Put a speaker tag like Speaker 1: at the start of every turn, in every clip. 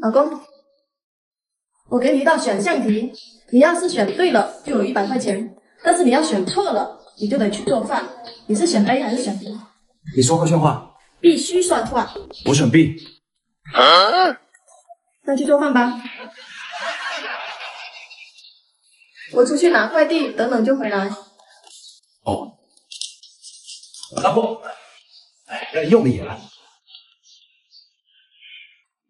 Speaker 1: 老公，我给你一道选项题，你要是选对了，就有100块钱；但是你要选错了，你就得去做饭。你是选 A 还是选 B？
Speaker 2: 你说话算话。
Speaker 1: 必须算话。
Speaker 2: 我选 B。
Speaker 1: 那去做饭吧。我出去拿快递，等等就回来。
Speaker 2: 哦，老婆，哎，又你了。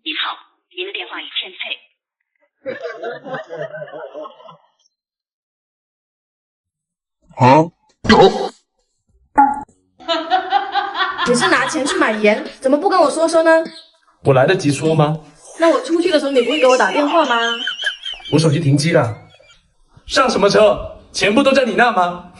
Speaker 3: 您好，您的电话已欠配。
Speaker 2: 啊？
Speaker 1: 你是拿钱去买盐，怎么不跟我说说呢？
Speaker 2: 我来得及说吗？
Speaker 1: 那我出去的时候你不会给我打电话吗？
Speaker 2: 我手机停机了。上什么车？钱不都在你那吗？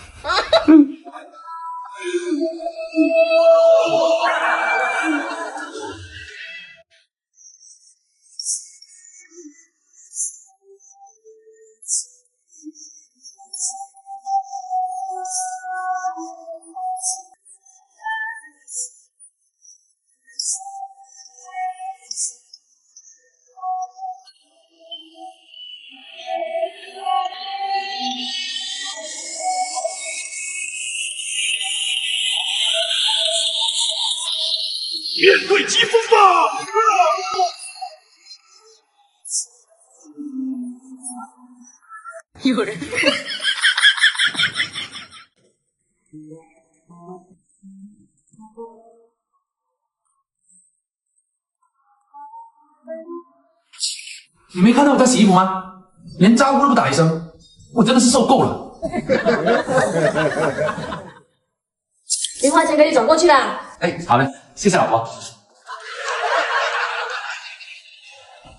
Speaker 2: 面对疾风吧！
Speaker 3: 有人。
Speaker 2: 你没看到我在洗衣服吗？连招呼都不打一声，我真的是受够了。
Speaker 1: 零花钱给你转过去啦。
Speaker 2: 哎，好嘞，谢谢老婆。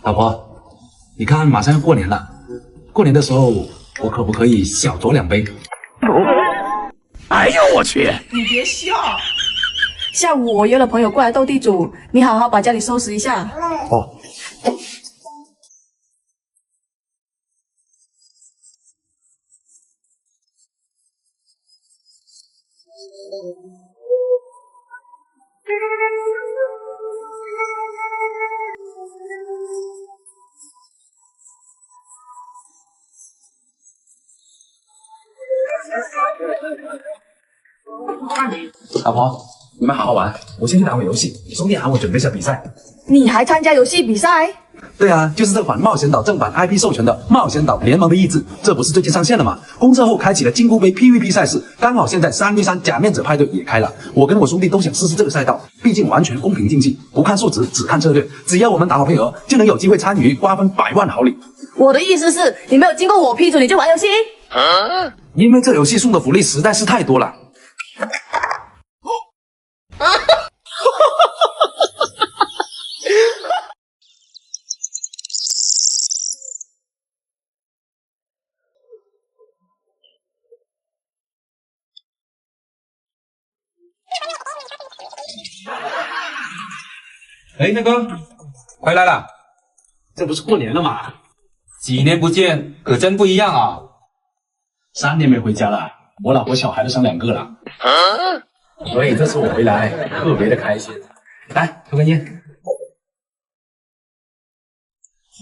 Speaker 2: 老婆，你看马上要过年了，过年的时候我可不可以小酌2杯？哎呦我去！
Speaker 1: 你别笑。下午我约了朋友过来斗地主，你好好把家里收拾一下。
Speaker 2: 哦。老婆，你们好好玩，我先去打会游戏。兄弟喊我准备下比赛。
Speaker 1: 你还参加游戏比赛？
Speaker 2: 对啊，就是这款《冒险岛》正版 IP 授权的《冒险岛联盟的意志》，这不是最近上线了吗？公测后开启了金箍杯 PVP 赛事，刚好现在3v3假面者派对也开了。我跟我兄弟都想试试这个赛道，毕竟完全公平竞技，不看数值，只看策略。只要我们打好配合，就能有机会参与瓜分100万好礼。
Speaker 1: 我的意思是，你没有经过我批准你就玩游戏？
Speaker 2: 因为这游戏送的福利实在是太多了。
Speaker 4: 哎，那个，回来了，
Speaker 2: 这不是过年了吗？
Speaker 4: 几年不见，可真不一样啊
Speaker 2: ！3年没回家了，我老婆小孩都生2个了，所以这次我回来特别的开心。来，抽根烟。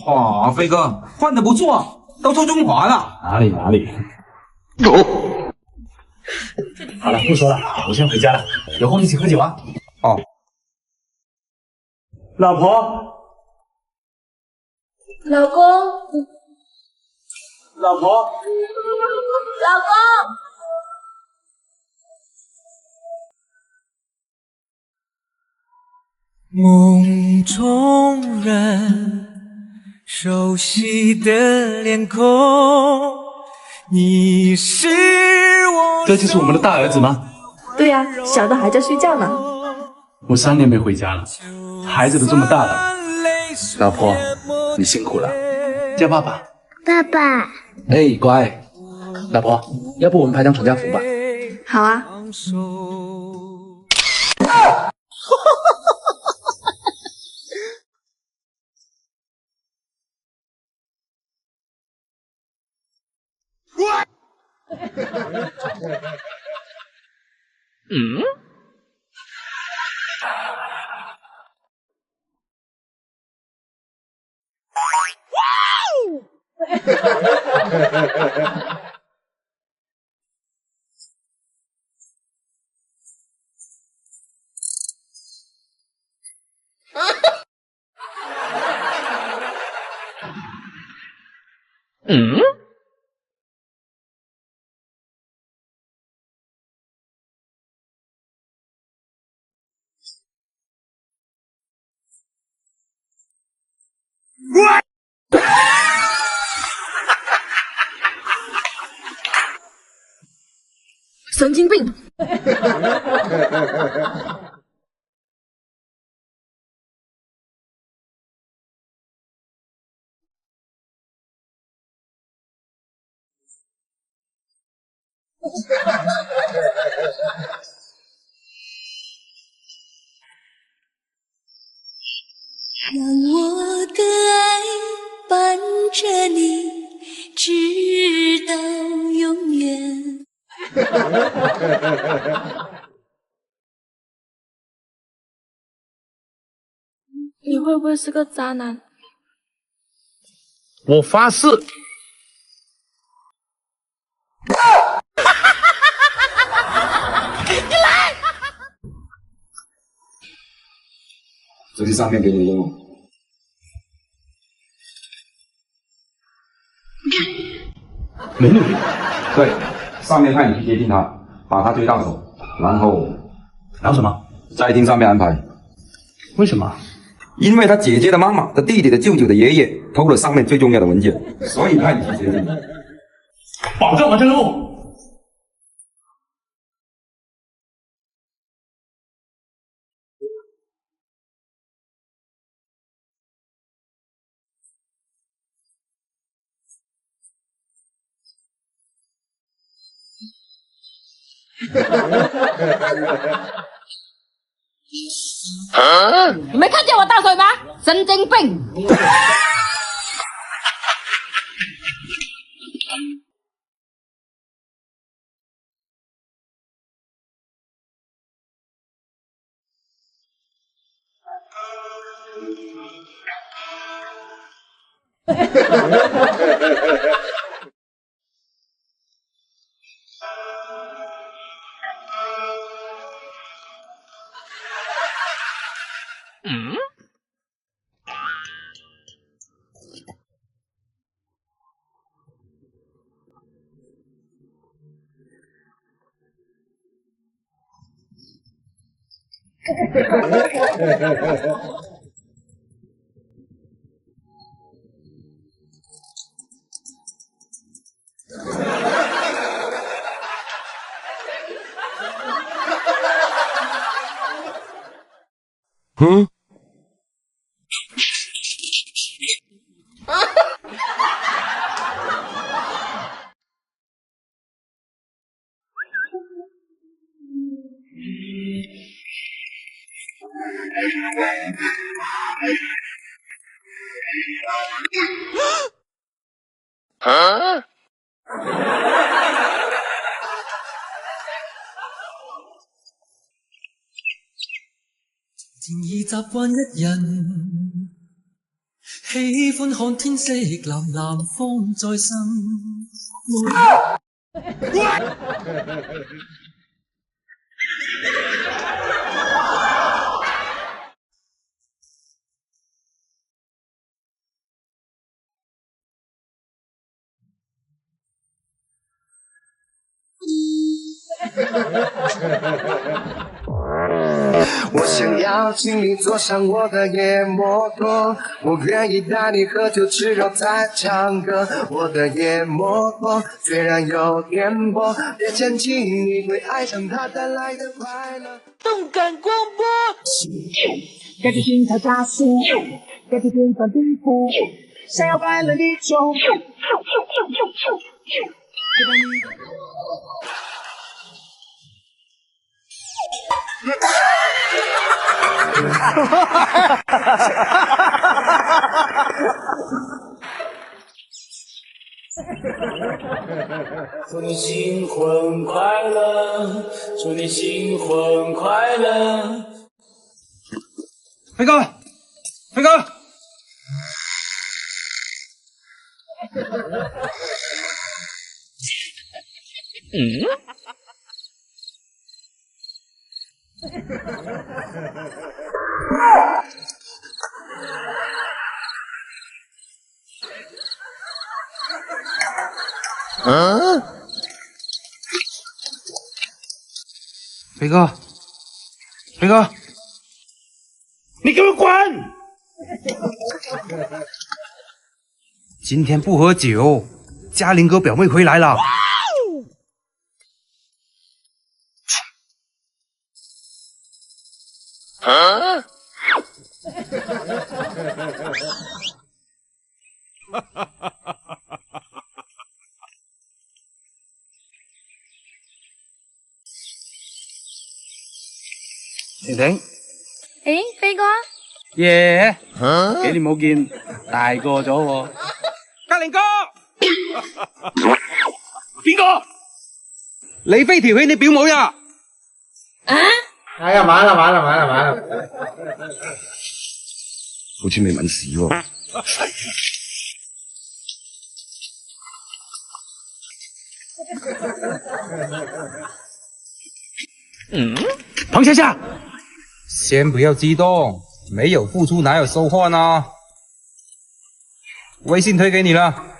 Speaker 4: 哇，飞哥换的不错，都抽中华了。
Speaker 2: 哪里？好了，不说了，我先回家了，有空一起喝酒啊。
Speaker 4: 哦，
Speaker 2: 老婆，
Speaker 1: 老公，
Speaker 2: 老婆，
Speaker 1: 老公。
Speaker 5: 梦中人，熟悉的脸孔，你是我。
Speaker 2: 这就是我们的大儿子吗？
Speaker 1: 对呀，小的还在睡觉呢。
Speaker 2: 我3年没回家了，孩子都这么大了。老婆，你辛苦了，叫爸爸。
Speaker 6: 爸爸，
Speaker 2: 哎，乖。老婆，要不我们拍张全家福吧？
Speaker 1: 好啊。
Speaker 3: 嗯。
Speaker 6: 嗯。
Speaker 1: 神经病！
Speaker 7: 让我的爱伴着你，直到永远。
Speaker 8: 你会不会是个渣男？
Speaker 6: 我发誓。
Speaker 4: 这是上面给你的任务。
Speaker 2: 美女，
Speaker 4: 对，上面派你去接近他，把他追到手，然后
Speaker 2: 什么？
Speaker 4: 再听上面安排。
Speaker 2: 为什么？
Speaker 4: 因为他姐姐的妈妈的弟弟的舅舅的爷爷偷了上面最重要的文件，所以派你去接近。
Speaker 2: 保证完成任务。
Speaker 8: 你没看见我大腿吗？神经病！
Speaker 6: 嗯。嗯。啊！
Speaker 5: 漸已習慣一人，喜歡看天色藍藍，風在心內。
Speaker 9: 我想要请你坐上我的野摩托，我愿意带你喝酒吃肉再唱歌。我的野摩托虽然有颠簸，别嫌弃，你会爱上它带来的快乐。
Speaker 8: 动感光波，
Speaker 1: 跟着心跳加速，跟着天翻地覆，想要快乐地球。
Speaker 5: 祝你新婚快乐，祝你新婚快乐。
Speaker 4: 飞哥，飞哥，
Speaker 2: 飞哥，飞哥，你给我滚！今天不喝酒，嘉玲哥表妹回来了。婷婷，
Speaker 8: 诶，飛哥，
Speaker 2: 耶！幾年冇見，大個咗喎。嘉玲哥，邊個？李飛調戲你表妹啊？
Speaker 9: 哎呀，完了完了完了完了！
Speaker 4: 好似未問事喎。
Speaker 2: 彭先生，
Speaker 4: 先不要激动，没有付出哪有收获呢？微信推给你了。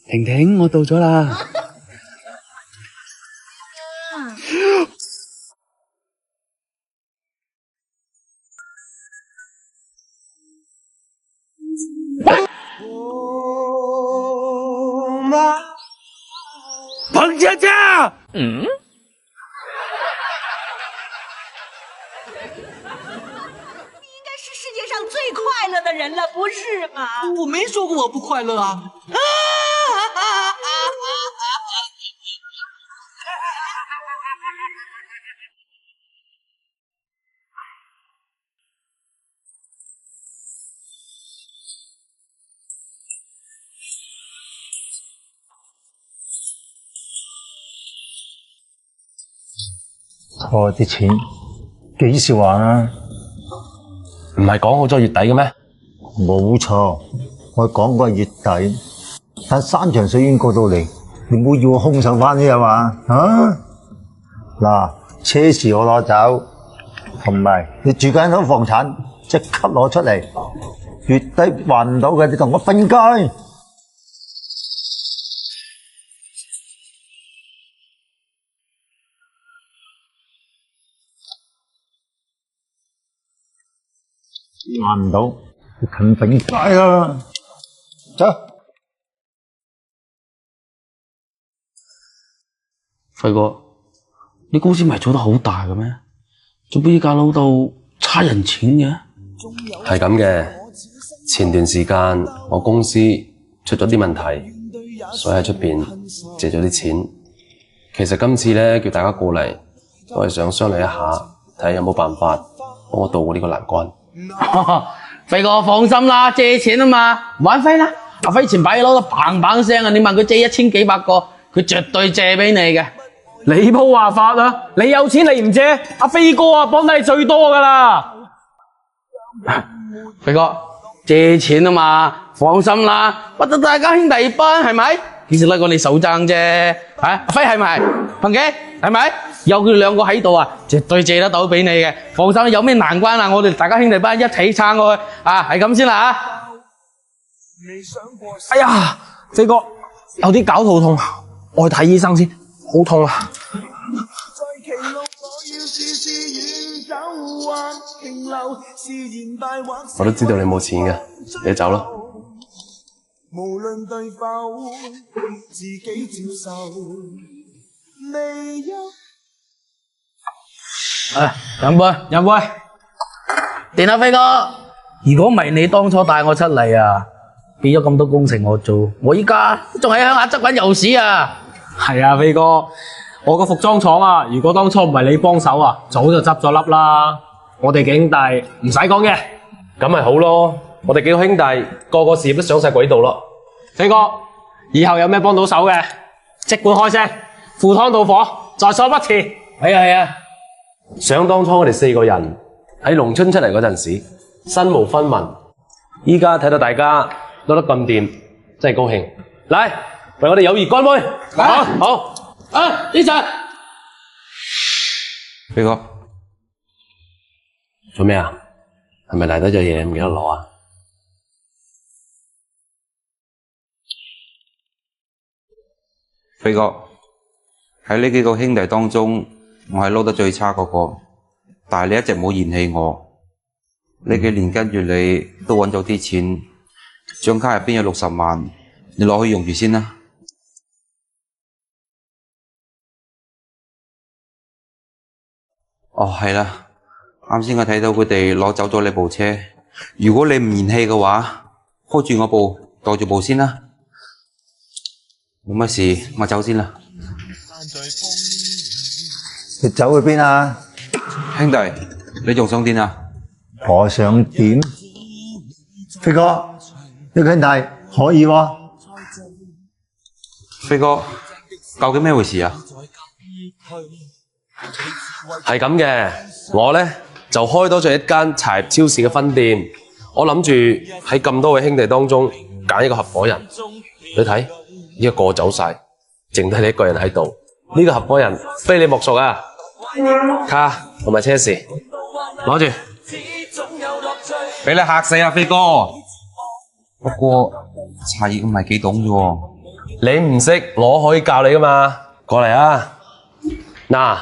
Speaker 2: 婷婷，我到咗啦。彭佳佳，
Speaker 7: 是世界上最快乐的人了，不是吗？
Speaker 5: 我没说过我不快乐啊！
Speaker 10: 我啲錢幾時還啊？
Speaker 6: 唔係講好咗月底嘅咩？
Speaker 10: 冇錯，我講過月底，但3場水已經過到嚟，你唔好要我空手返去係嘛？啊！嗱，車匙我攞走，同埋你住緊嗰房產即刻攞出嚟，月底還唔到嘅你同我分開。還唔到，你近平街啦！走。
Speaker 11: 輝哥，你公司咪做得好大嘅咩？做咩依家老到差人錢嘅？
Speaker 6: 係咁嘅，前段時間我公司出咗啲問題，所以喺出邊借咗啲錢。其實今次咧叫大家過嚟，我係想商量一下，睇下有冇辦法幫我渡過呢個難關。
Speaker 11: 輝哥放心啦，借錢啊嘛，玩輝啦。阿輝前排攞到砰砰聲啊，你問佢借1000幾百個，佢絕對借俾你嘅。
Speaker 12: 你鋪話法啊，你有錢你唔借，阿輝哥啊幫得你最多噶啦。
Speaker 11: 輝哥借錢啊嘛，放心啦，屈得大家兄弟班係咪？幾時甩過你手踭啫？阿輝係咪？彭記係咪？有佢哋兩個喺度啊，絕對借得到俾你嘅。放心，有咩難關啊，我哋大家兄弟班一齊撐過去啊，係咁先啦啊！
Speaker 12: 哎呀，飛哥有啲絞肚痛，我去睇醫生先，好痛啊！
Speaker 6: 我都知道你冇錢嘅，你走啦。
Speaker 9: 無論對否，自己接受，未有。
Speaker 11: 飲杯，飲杯。掂啦，輝哥。如果唔係你當初帶我出嚟啊，變咗咁多工程我做，我依家仲喺鄉下執緊油屎啊！
Speaker 12: 係啊，飛哥，我個服裝廠啊，如果當初唔係你幫手啊，早就執咗笠啦。我哋幾兄弟唔使講嘅，
Speaker 6: 咁咪好咯，我哋幾個兄弟個個事業都上晒軌道咯。
Speaker 12: 飛哥，以後有咩幫到手嘅，即管開聲，赴湯蹈火，在所不辭。
Speaker 11: 係啊係啊，
Speaker 6: 想當初我哋4個人喺農村出嚟嗰陣時，身無分文，依家睇到大家攞得咁掂，真係高興。嚟，為我哋友誼乾杯！好，呢陣
Speaker 4: 飛哥，
Speaker 6: 做咩啊？係咪嚟得咗嘢唔記得攞啊？
Speaker 4: 飛哥，喺呢幾個兄弟當中，我係撈得最差嗰個，但係你一直冇嫌棄我。呢幾年跟住你都揾咗啲錢，張卡入邊有60萬，你攞去用住先啦。哦，係啦，啱先我睇到佢哋攞走咗你部車，如果你唔嫌棄嘅話，開住我部，袋住部先啦。冇乜事，我走先啦。
Speaker 10: 你走去邊啊？
Speaker 4: 兄弟，你仲想點啊？
Speaker 10: 我想點？飛哥，呢個兄弟可以喎。
Speaker 4: 飛哥，究竟咩回事啊？
Speaker 6: 係咁嘅，我呢就開多咗一間茶葉超市嘅分店，我諗住喺咁多位兄弟當中揀一個合夥人。你睇，依家個個走晒，剩低你一個人喺度。呢個合夥人非你莫屬啊！卡同埋車匙，攞住。
Speaker 4: 俾你嚇死啊，飛哥！不過茶葉唔係幾懂啫喎。
Speaker 6: 你唔識，我可以教你噶嘛。過嚟啊！嗱，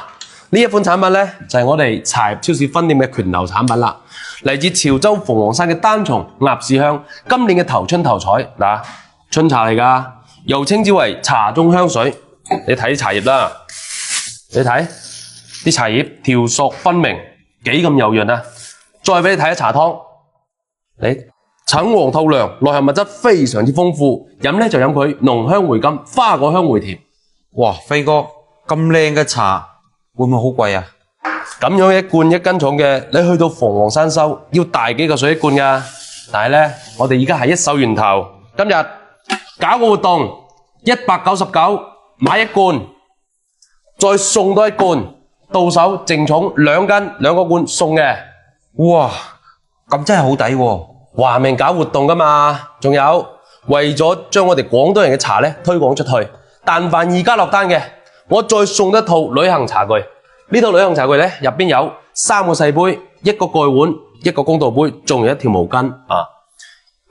Speaker 6: 呢一款產品呢，就係我哋茶葉超市分店嘅拳頭產品啦，嚟自潮州鳳凰山嘅單叢鴨屎香，今年嘅頭春頭彩嗱，春茶嚟噶，又稱之為茶中香水。你睇茶葉啦，你睇啲茶葉條索分明，幾咁柔潤啊！再俾你睇下茶湯，你橙黃透亮，內含物質非常之豐富，飲呢就飲佢濃香回甘，花果香回甜。
Speaker 4: 哇，飛哥咁靚嘅茶會唔會好貴啊？
Speaker 6: 咁樣一罐1斤重嘅，你去到鳳凰山收要大幾個水一罐噶。但係呢，我哋而家係一手源頭，今日搞個活動，199買1罐，再送多1罐，到手淨重2斤，2個罐送嘅。
Speaker 4: 哇，咁真係好抵喎！
Speaker 6: 話明搞活動噶嘛，仲有為咗將我哋廣東人嘅茶呢推廣出去，但凡而家落單嘅，我再送一套旅行茶具。呢套旅行茶具呢，入邊有3個細杯、1個蓋碗、1個公道杯，仲有1條毛巾啊！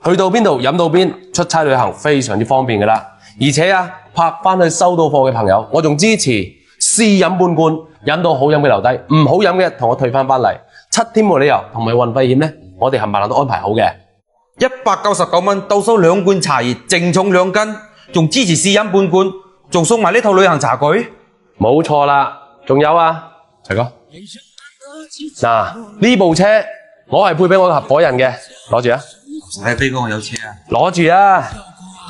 Speaker 6: 去到邊度飲到邊，出差旅行非常之方便噶啦。而且啊，拍翻去收到貨嘅朋友，我仲支持試飲半罐，飲到好飲嘅留低，唔好飲嘅同我退翻嚟。7天無理由同埋運費險呢，我哋冚唪唥都安排好嘅。
Speaker 4: 199蚊到手2罐茶葉，淨重2斤，仲支持試飲半罐，仲送埋呢套旅行茶具。
Speaker 6: 冇錯啦，仲有啊，齊哥，嗱呢部車我係配俾我嘅合夥人嘅，攞住啊！
Speaker 4: 使飛哥，我有車啊！
Speaker 6: 攞住啊，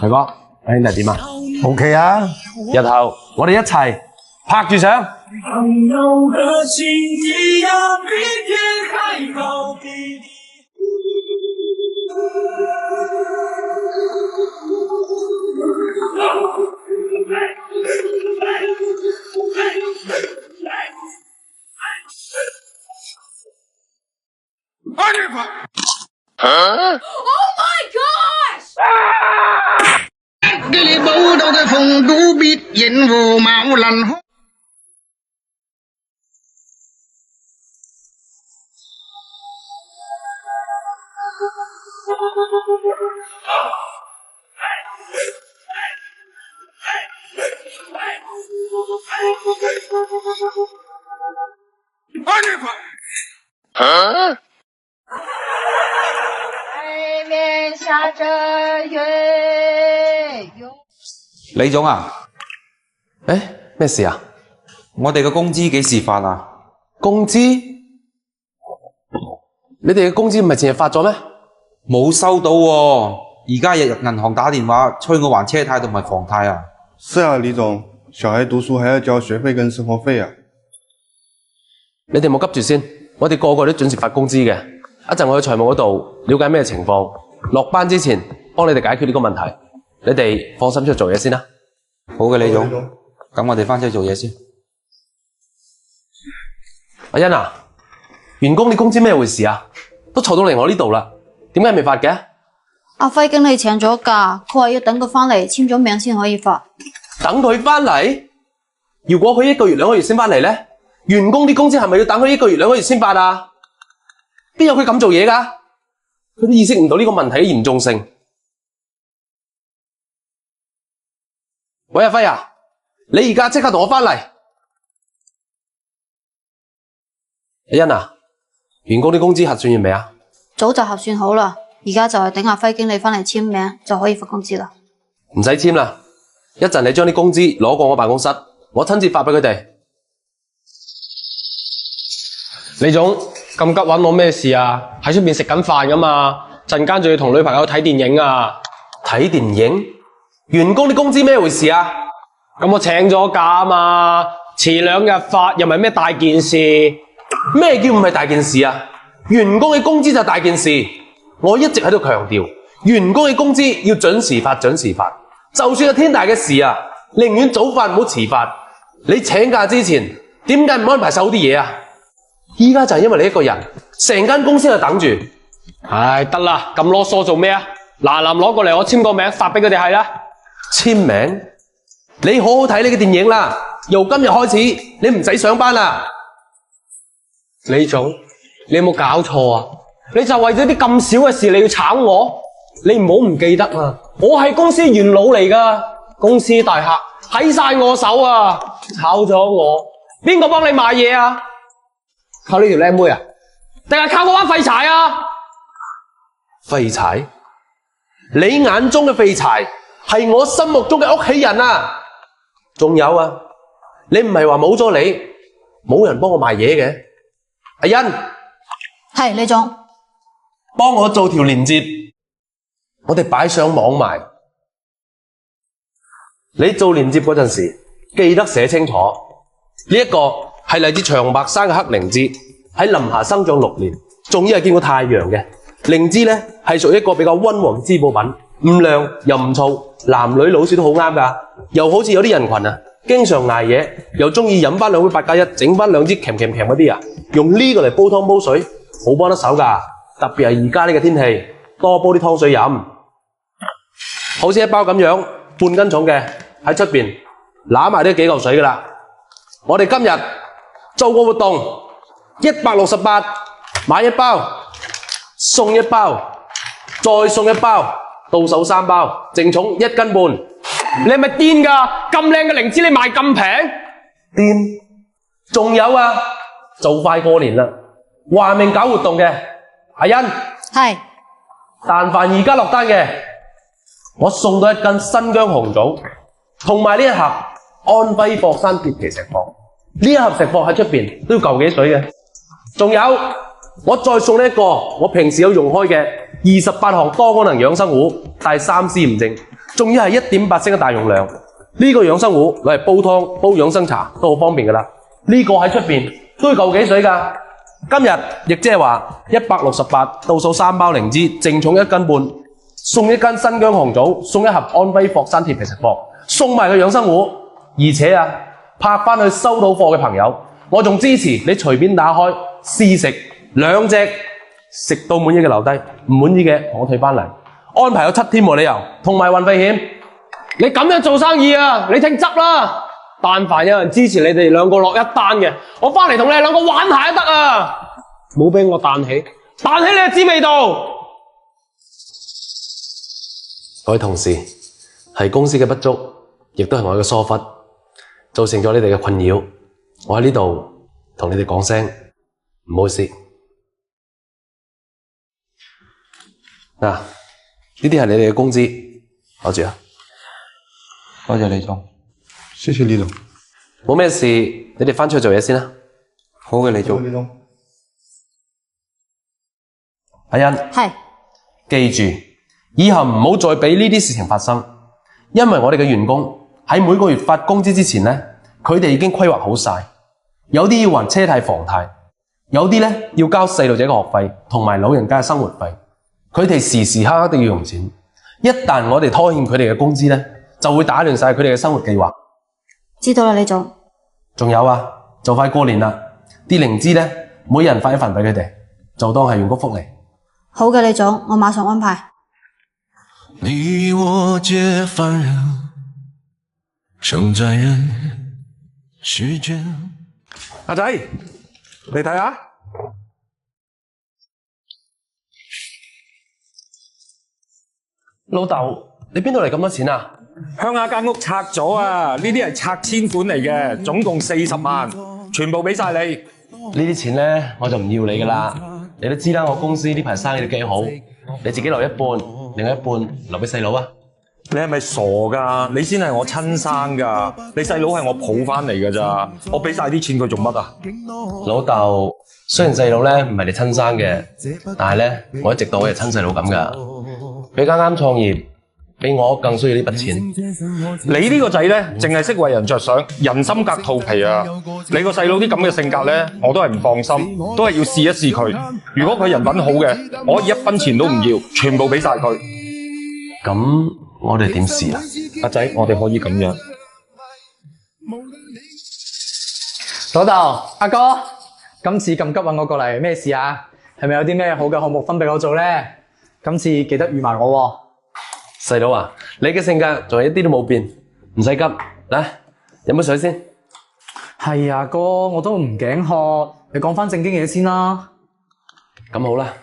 Speaker 6: 齊哥，兄弟點啊
Speaker 10: ？OK 啊！
Speaker 6: 日後我哋一齊拍住相。
Speaker 5: 朋友的情一樣比天還高，比地。
Speaker 8: Oh my gosh！
Speaker 13: cái lý bố đâu cái phòng đu bịt yên vô máu lần hốt
Speaker 9: Hả?
Speaker 8: 外面下着雨。
Speaker 4: 李總啊，
Speaker 6: 咩事啊？
Speaker 4: 我哋嘅工資幾時發啊？
Speaker 6: 工資？你哋嘅工資唔係前日發咗咩？
Speaker 4: 冇收到喎，而家日日銀行打電話催我還車貸同埋房貸啊。
Speaker 14: 是啊，李總，小孩讀書還要交學費跟生活費啊。
Speaker 6: 你哋冇急住先，我哋個個都準時發工資嘅。一陣我去財務嗰度了解咩情況，落班之前幫你哋解決呢個問題。你哋放心出去做嘢先啦。
Speaker 4: 好嘅，李總，咁我哋返出去做嘢先。
Speaker 6: 阿欣啊，員工你工資咩回事啊？都嘈到嚟我呢度啦，點解未發嘅？
Speaker 15: 阿輝經理請咗假，佢話要等佢返嚟簽咗名先可以發。
Speaker 6: 等佢返嚟？如果佢1個月2個月先返嚟咧，員工啲工資係咪要等佢1個月2個月先發啊？邊有佢咁做嘢㗎？佢都意識唔到呢個問題嘅嚴重性。喂，阿輝啊，你而家即刻同我返嚟。阿欣啊，員工啲工資核算完未啊？
Speaker 15: 早就核算好啦，而家就係等阿輝經理返嚟簽名就可以發工資啦。
Speaker 6: 唔使簽啦，一陣你將啲工資攞過我辦公室，我親自發俾佢哋。
Speaker 12: 李總咁急揾我咩事啊？喺出面食緊飯㗎嘛，陣間仲要同女朋友睇電影啊！
Speaker 6: 睇電影？員工啲工資咩回事啊？
Speaker 12: 咁我請咗假啊嘛，遲2日發又唔係咩大件事。
Speaker 6: 咩叫唔係大件事啊？員工嘅工資就係大件事。我一直喺度強調，員工嘅工資要準時發，準時發。就算有天大嘅事啊，寧願早發唔好遲發。你請假之前點解唔安排晒好啲嘢啊？依家就係因為你一個人，成間公司喺度等住。
Speaker 12: 唉，得啦，咁囉嗦做咩啊？嗱，攞過嚟，我簽個名發俾佢哋係啦。
Speaker 6: 簽名？你好好睇你嘅電影啦，由今日開始你唔使上班啦。
Speaker 12: 李總，你有冇搞錯啊？你就為咗啲咁少嘅事你要炒我？你唔好唔記得啊！我係公司元老嚟㗎，公司大客喺晒我手啊！炒咗我，邊個幫你買嘢啊？靠呢條靚妹啊？定係靠嗰班廢柴啊？
Speaker 6: 廢柴？你眼中嘅廢柴係我心目中嘅屋企人啊！仲有啊，你唔係話冇咗你，冇人幫我賣嘢嘅？阿欣，
Speaker 15: 係李總，
Speaker 6: 幫我做條鏈接，我哋擺上網賣。你做鏈接嗰陣時，記得寫清楚，呢一個係嚟自長白山嘅黑靈芝，喺林下生長6年，仲要係見過太陽嘅。靈芝呢係屬於一個比較溫和嘅滋補品，唔涼又唔燥，男女老少都好啱㗎。又好似有啲人群啊，經常捱夜，又中意飲翻2杯8+1，整翻2支鉗嗰啲啊，用呢個嚟煲湯煲水，好幫得手㗎。特別係而家呢個天氣，多煲啲湯水飲。好似一包咁樣，半斤重嘅喺出邊攬埋呢幾嚿水㗎啦。我哋今日做個活動，168買1包送1包，再送1包，到手3包，淨重1斤半。
Speaker 12: 你係咪癲㗎？咁靚嘅靈芝你賣咁平？
Speaker 6: 癲！仲有啊，就快過年啦，話明搞活動嘅，阿欣
Speaker 15: 係，
Speaker 6: 但凡而家落單嘅，我送到1斤新疆紅棗，同埋呢一盒安徽霍山鐵皮石貨。呢一盒石貨喺出邊都要嚿幾水嘅。仲有，我再送呢一個我平時有用開嘅28項多功能養生壺，帶3C 驗證，仲要係1.8升嘅大容量。呢個養生壺攞嚟煲湯、煲養生茶都好方便㗎啦。呢個喺出邊都要嚿幾水㗎。今日亦即係話168到手3包靈芝，淨重1斤半，送1斤新疆紅棗，送1盒安徽霍山鐵皮石貨，送埋個養生壺。而且啊，拍翻去收到貨嘅朋友，我仲支持你隨便打開試食2隻，食到滿意嘅留低，唔滿意嘅我退翻嚟。安排有7天無理由，同埋運費險。
Speaker 12: 你咁樣做生意啊，你聽執啦！但凡有人支持你哋兩個落一單嘅，我翻嚟同你哋兩個玩下都得啊！冇俾我彈起，彈起你就知味道。
Speaker 6: 各位同事，係公司嘅不足，亦都係我嘅疏忽，造成咗你哋嘅困擾。我喺呢度同你哋講聲唔好意思。嗱，呢啲係你哋嘅工資，攞住啊！
Speaker 4: 多謝李總。
Speaker 14: 謝謝李總。
Speaker 6: 冇咩事，你哋返出去做嘢先啦。
Speaker 4: 好嘅，李總。
Speaker 6: 阿欣，
Speaker 15: 係，
Speaker 6: 記住，以後唔好再俾呢啲事情發生，因為我哋嘅員工喺每個月發工資之前呢，佢哋已經規劃好晒，有啲要還車貸房貸，有啲呢要交細路仔嘅學費同埋老人家嘅生活費，佢哋時時刻刻都要用錢。一旦我哋拖欠佢哋嘅工資呢，就會打亂晒佢哋嘅生活計劃。
Speaker 15: 知道啦，李總。
Speaker 6: 仲有啊，就快過年啦，啲靈芝呢，每人發一份俾佢哋，就當係員工福利。
Speaker 15: 好嘅，李總，我馬上安排。
Speaker 5: 你我皆凡人，承载人世間。
Speaker 2: 阿仔，你睇下。
Speaker 6: 老豆，你邊度嚟咁多錢啊？
Speaker 16: 鄉下間屋拆咗啊！呢啲係拆遷款嚟嘅，總共40萬，全部俾晒你。
Speaker 6: 呢啲錢呢，我就唔要你噶啦。你都知啦，我公司呢排生意都幾好，你自己留一半，另外一半留俾細佬啊。
Speaker 16: 你係咪傻㗎？你先係我親生㗎，你細佬係我抱翻嚟㗎咋？我俾晒啲錢佢做乜啊？
Speaker 6: 老豆，雖然細佬呢唔係你親生嘅，但係呢，我一直當佢係親細佬咁㗎。佢啱啱創業，比我更需要呢筆錢。
Speaker 16: 你呢個仔呢，淨係識為人着想，人心隔肚皮啊！你個細佬啲咁嘅性格呢，我都係唔放心，都係要試一試佢。如果佢人品好嘅，我可以一分錢都唔要，全部俾晒佢。
Speaker 6: 咁我哋點試啊？
Speaker 16: 阿仔，我哋可以咁樣。
Speaker 17: 老豆，阿哥，今次咁急搵我過嚟，咩事啊？係咪有啲咩好嘅項目分俾我做呢？今次記得預埋我喎。
Speaker 6: 細佬啊，你嘅性格仲係一啲都冇變，唔使急，嚟飲杯水先。
Speaker 17: 係啊，哥，我都唔頸渴，你講翻正經嘢先啦。
Speaker 6: 咁好啦，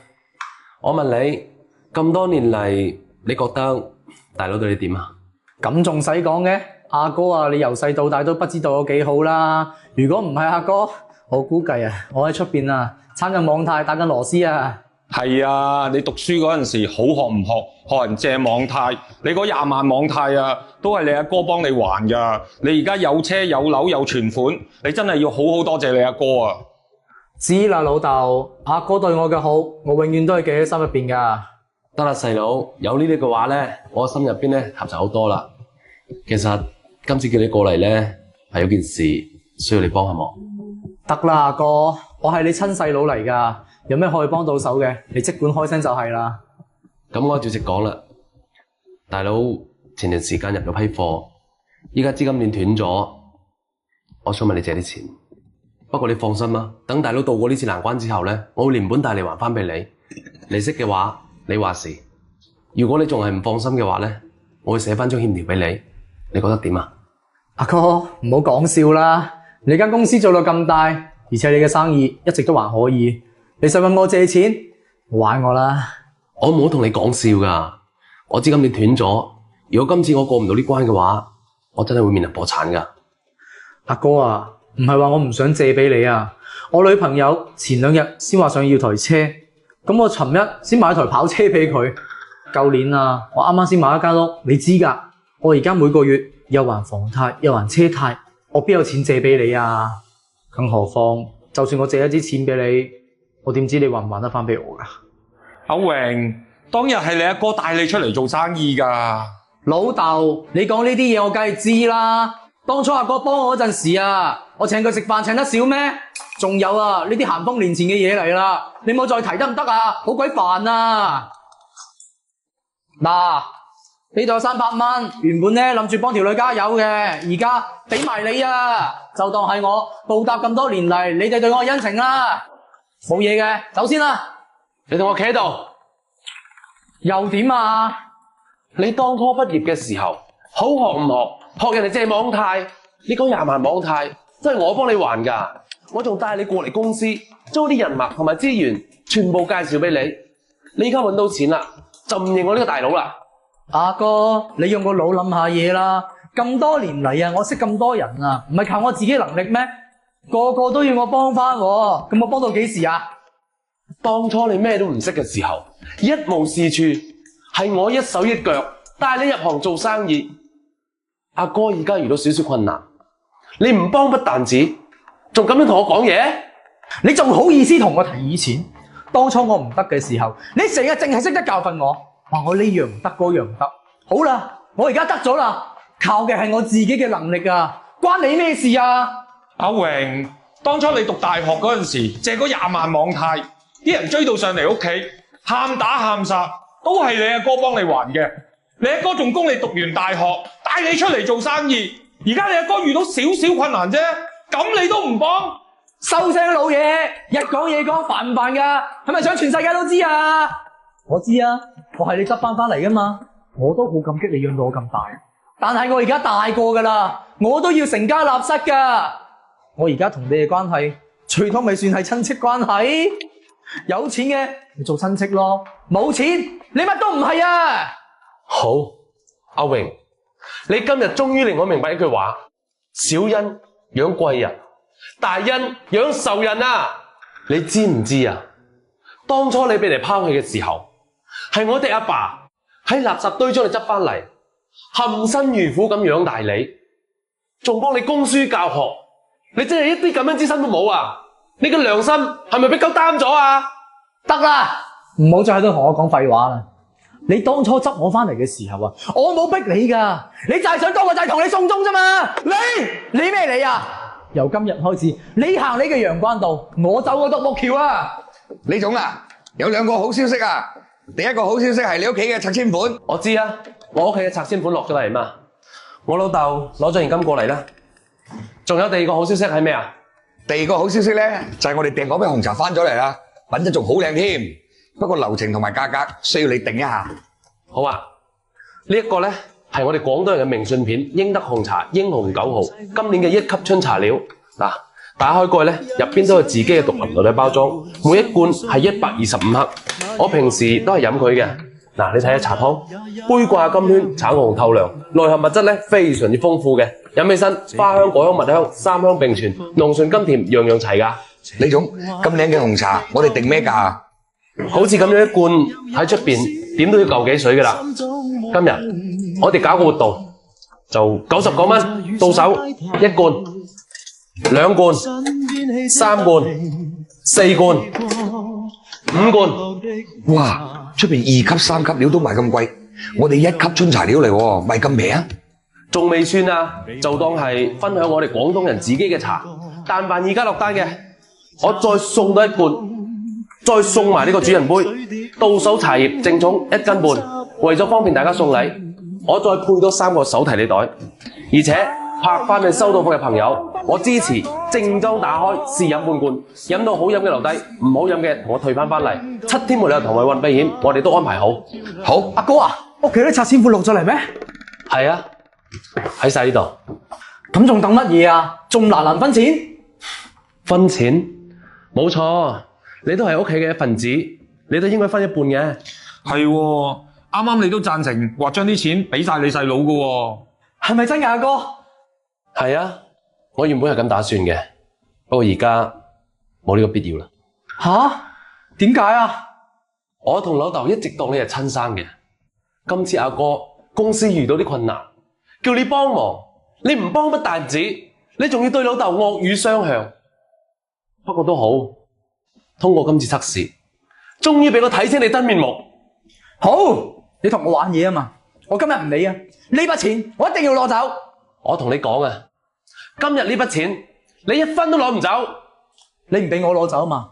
Speaker 6: 我問你，咁多年嚟，你覺得大佬對你點啊？
Speaker 17: 咁仲使講嘅？阿哥啊，你由細到大都不知道我幾好啦。如果唔係阿哥，我估計啊，我喺出邊啊，撐緊網貸，打緊螺絲啊。
Speaker 16: 係啊，你讀書嗰陣時好學唔學，學人借網貸，你嗰20萬網貸啊，都係你阿哥幫你還㗎。你而家有車有樓有存款，你真係要好好多謝你阿哥啊！
Speaker 17: 知啦，老豆，阿哥對我嘅好，我永遠都係記喺心入邊㗎。
Speaker 6: 得啦，細佬，有呢啲嘅話呢，我心入邊呢踏實好多啦。其實今次叫你過嚟呢，係有件事需要你幫下忙。
Speaker 17: 得啦，阿哥，我係你親細佬嚟㗎。有咩可以幫到手嘅，你即管開聲就係啦。
Speaker 6: 咁我照直講啦，大佬前段時間入咗批貨，依家資金鏈斷咗，我想問你借啲錢。不過你放心啦，等大佬渡過呢次難關之後呢，我會連本帶利還翻俾你。利息嘅話，你話事。如果你仲係唔放心嘅話呢，我會寫翻張欠條俾你。你覺得點啊？
Speaker 17: 阿哥，唔好講笑啦，你間公司做到咁大，而且你嘅生意一直都還可以。你想問我借錢？玩我啦！
Speaker 6: 我唔好同你講笑噶，我資金鏈斷咗。如果今次我過唔到呢關嘅話，我真係會面臨破產噶。
Speaker 17: 阿哥啊，唔係話我唔想借俾你啊。我女朋友前2日先話想要台車，咁我尋日先買台跑車俾佢。舊年啊，我啱啱先買一間屋，你知噶。我而家每個月又還房貸又還車貸，我邊有錢借俾你啊？更何況，就算我借一啲錢俾你，我點知你還唔還得翻俾我噶？
Speaker 16: 阿榮，當日係你阿哥帶你出嚟做生意噶。
Speaker 17: 老豆，你講呢啲嘢我梗係知啦。當初阿哥幫我嗰陣時啊，我請佢食飯請得少咩？仲有啊，呢啲咸豐年前嘅嘢嚟啦，你冇再提得唔得啊？好鬼煩啊！嗱，呢度有300蚊，原本呢諗住幫條女加油嘅，而家俾埋你啊，就當係我報答咁多年嚟你哋對我嘅恩情啦。冇嘢嘅，走先啦。
Speaker 6: 你同我企喺度，
Speaker 17: 又點啊？
Speaker 6: 你當初畢業嘅時候，好學唔學？學人哋借網貸，你講20萬網貸，真係我幫你還㗎。我仲帶你過嚟公司，將啲人脈同埋資源全部介紹俾你。你而家揾到錢啦，就唔認我呢個大佬啦。
Speaker 17: 阿哥，你用個腦諗下嘢啦。咁多年嚟啊，我識咁多人啊，唔係靠我自己能力咩？個個都要我幫翻喎，咁我幫到幾時啊？
Speaker 6: 當初你咩都唔識嘅時候，一無是處，係我一手一腳帶你入行做生意。阿哥而家遇到少少困難，你唔幫不但止，仲咁樣同我講嘢，
Speaker 17: 你仲好意思同我提以前？當初我唔得嘅時候，你成日淨係識得教訓我，話我呢樣唔得，嗰樣唔得。好啦，我而家得咗啦，靠嘅係我自己嘅能力啊，關你咩事啊？
Speaker 16: 阿榮，當初你讀大學嗰陣時借嗰20萬網貸，啲人追到上嚟屋企，喊打喊殺，都係你阿哥幫你還嘅。你阿哥仲供你讀完大學，帶你出嚟做生意。而家你阿哥遇到少少困難啫，咁你都唔幫，
Speaker 17: 收聲老嘢，一講嘢講煩唔煩㗎？係咪想全世界都知啊？我知啊，我係你執翻嚟㗎嘛，我都好感激你養到我咁大。但係我而家大個㗎啦，我都要成家立室㗎。我而家同你嘅關係，最多咪算係親戚關係。有錢嘅咪做親戚咯，冇錢你乜都唔係啊！
Speaker 6: 好，阿榮，你今日終於令我明白一句話：小恩養貴人，大恩養仇人啊！你知唔知啊？當初你俾人拋棄嘅時候，係我哋阿爸喺垃圾堆將你執翻嚟，含辛茹苦咁養大你，仲幫你供書教學，你真係一啲感恩之心都冇啊！你嘅良心係咪俾狗擔咗啊？
Speaker 17: 得啦，唔好再喺度同我講廢話啦！你當初執我翻嚟嘅時候啊，我冇逼你㗎，你就係想當我仔同你送終啫嘛！你咩你啊？由今日開始，你行你嘅陽關道，我走我獨木橋啊！
Speaker 18: 李總啊，有兩個好消息啊！第一個好消息係你屋企嘅拆遷款，
Speaker 6: 我知啊，我屋企嘅拆遷款落咗嚟嘛，我老豆攞咗現金過嚟啦。仲有第二個好消息係咩啊？
Speaker 18: 第二個好消息咧，就係我哋訂嗰杯紅茶翻咗嚟啦，品質仲好靚添。不過流程同埋價格需要你定一下。
Speaker 6: 好啊，呢一個咧係我哋廣東人嘅明信片，英德紅茶英雄9號，今年嘅1級春茶料。嗱，打開蓋咧，入邊都有自己嘅獨立內包裝，每一罐係125克。我平時都係飲佢嘅。嗱，你睇下茶湯，杯掛金圈，橙紅透亮，內含物質咧非常之豐富嘅，飲起身花香、果香、蜜香三香並存，濃醇甘甜樣樣齊㗎。
Speaker 18: 李總，咁靚嘅紅茶，我哋定咩價啊？
Speaker 6: 好似咁樣一罐喺出邊點都要嚿幾水㗎啦。今日我哋搞個活動，就90個蚊到手，1罐、2罐、3罐、4罐、5罐。
Speaker 18: 哇！出邊2級、3級料都賣咁貴，我哋1級春茶料嚟喎，賣咁平啊？
Speaker 6: 仲未算啊，就當係分享我哋廣東人自己嘅茶。但凡而家落單嘅，我再送多1罐，再送埋呢個主人杯，到手茶葉正宗1斤半。為咗方便大家送禮，我再配多3個手提你袋，而且拍翻去收到貨嘅朋友，我支持正裝打開試飲半罐，飲到好飲嘅留低，唔好飲嘅同我退翻嚟。7天沒有同埋運避險，我哋都安排好。
Speaker 18: 好，
Speaker 17: 阿哥啊，屋企啲拆遷款落咗嚟咩？
Speaker 6: 係啊，喺晒呢度。
Speaker 17: 咁仲等乜嘢啊？仲難分錢？
Speaker 6: 分錢？冇錯，你都係屋企嘅一份子，你都應該分一半嘅。
Speaker 16: 係喎，啱啱你都贊成話將啲錢俾晒你細佬㗎喎。
Speaker 17: 係咪真㗎，阿哥？
Speaker 6: 係啊，我原本係咁打算嘅，不過而家冇呢個必要啦。
Speaker 17: 吓？點解啊？
Speaker 6: 我同老豆一直當你係親生嘅，今次阿哥公司遇到啲困難，叫你幫忙，你唔幫不但止，你仲要對老豆惡語相向。不過都好，通過今次測試，終於俾我睇清你真面目。
Speaker 17: 好，你同我玩嘢啊嘛，我今日唔理啊，呢筆錢我一定要攞走。
Speaker 6: 我同你講啊，今日呢筆錢你1分都攞唔走。
Speaker 17: 你唔俾我攞走啊嘛？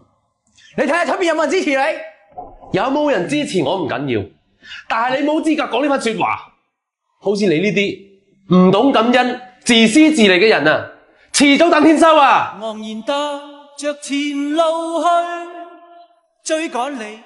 Speaker 17: 你睇下出邊有冇人支持你？
Speaker 6: 有冇人支持我唔緊要，但係你冇資格講呢番說話。好似你呢啲唔懂感恩、自私自利嘅人啊，遲早等天收啊！
Speaker 5: 昂然踏着前路去，追趕你。